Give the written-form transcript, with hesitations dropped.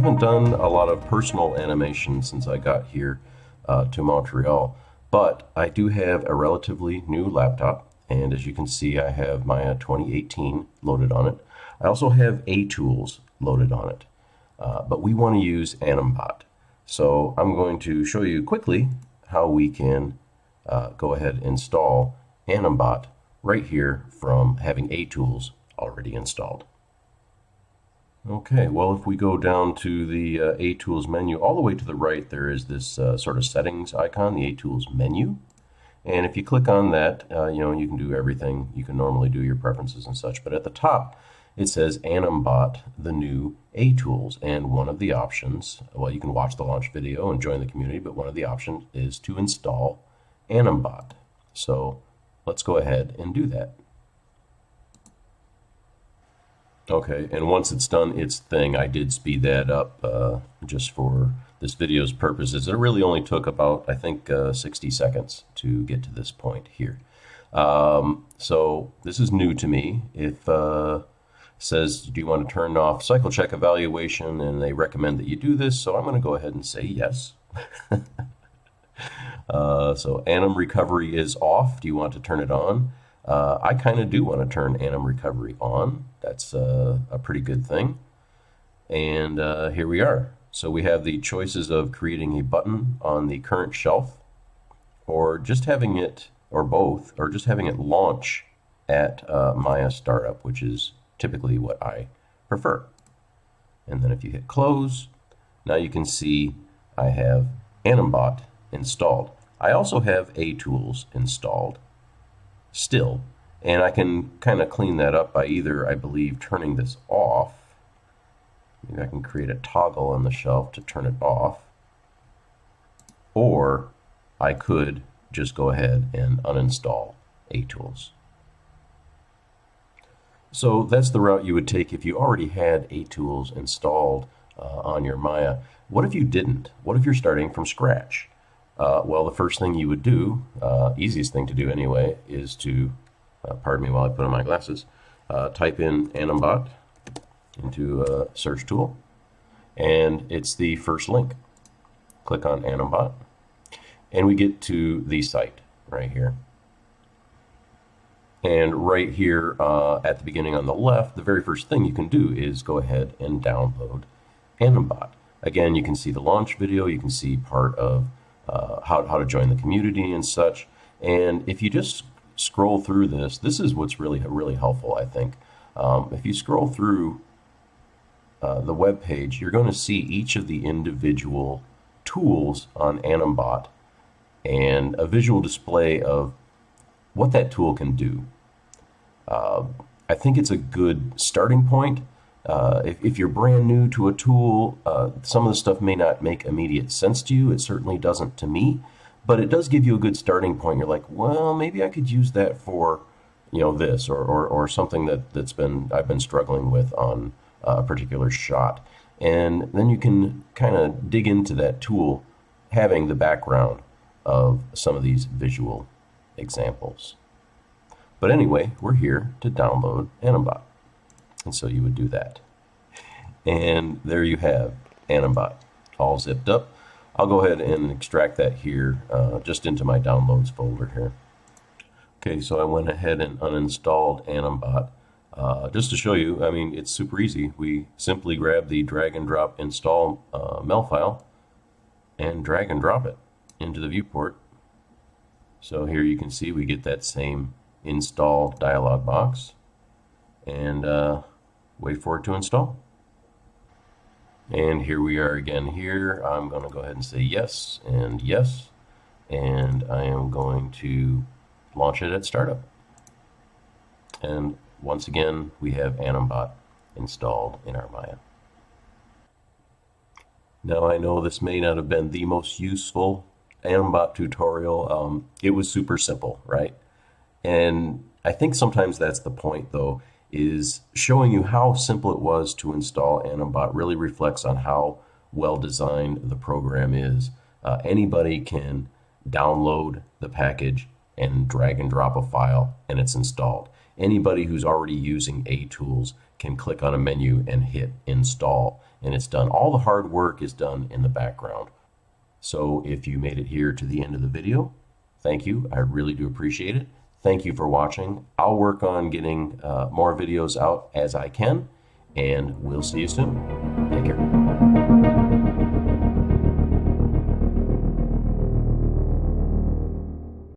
haven't done a lot of personal animation since I got here to Montreal, but I do have a relatively new laptop, and as you can see, I have my 2018 loaded on it. I also have A-Tools loaded on it, but we want to use animBot. So I'm going to show you quickly how we can go ahead and install animBot right here from having A-Tools already installed. Okay, well, if we go down to the A-Tools menu, all the way to the right, there is this sort of settings icon, the A-Tools menu. And if you click on that, you can do everything. You can normally do your preferences and such. But at the top, it says animBot, the new A-Tools. And one of the options, well, you can watch the launch video and join the community, but one of the options is to install animBot. So let's go ahead and do that. Okay, and once it's done its thing, I did speed that up just for this video's purposes. It really only took about, I think, 60 seconds to get to this point here. So this is new to me. If says, do you want to turn off cycle check evaluation? And they recommend that you do this, so I'm going to go ahead and say yes. So anim recovery is off. Do you want to turn it on? I kind of do want to turn anim recovery on. That's a pretty good thing. And here we are. So we have the choices of creating a button on the current shelf, or just having it, or both, or just having it launch at Maya startup, which is typically what I prefer. And then if you hit close, now you can see I have animBot installed. I also have A-Tools installed still, and I can kind of clean that up by either, I believe, turning this off. Maybe I can create a toggle on the shelf to turn it off, or I could just go ahead and uninstall A-Tools. So that's the route you would take if you already had A-Tools installed on your Maya. What if you didn't? What if you're starting from scratch? Well, the first thing you would do, easiest thing to do anyway, is to, pardon me while I put on my glasses, type in animBot into a search tool, and it's the first link. Click on animBot, and we get to the site right here. And right here at the beginning on the left, the very first thing you can do is go ahead and download animBot. Again, you can see the launch video, you can see part of how to join the community and such. And if you just scroll through this, this is what's really helpful, I think. If you scroll through the web page, you're going to see each of the individual tools on animBot and a visual display of what that tool can do. I think it's a good starting point. If you're brand new to a tool, some of the stuff may not make immediate sense to you. It certainly doesn't to me, but it does give you a good starting point. You're like, well, maybe I could use that for, this or something I've been struggling with on a particular shot. And then you can kind of dig into that tool, having the background of some of these visual examples. But anyway, we're here to download animBot. And so you would do that. And there you have animBot all zipped up. I'll go ahead and extract that here just into my downloads folder here. Okay, so I went ahead and uninstalled animBot. Just to show you, I mean, it's super easy. We simply grab the drag and drop install mel file and drag and drop it into the viewport. So here you can see we get that same install dialog box, and wait for it to install. And here we are again here. I'm going to go ahead and say yes, and I am going to launch it at startup. And once again, we have animBot installed in our Maya. Now, I know this may not have been the most useful animBot tutorial. It was super simple, right? And I think sometimes that's the point, though, is showing you how simple it was to install animBot really reflects on how well designed the program is. Anybody can download the package and drag and drop a file, and it's installed. Anybody who's already using A-Tools can click on a menu and hit install, and it's done. All the hard work is done in the background. So if you made it here to the end of the video, thank you. I really do appreciate it. Thank you for watching. I'll work on getting more videos out as I can, and we'll see you soon. Take care.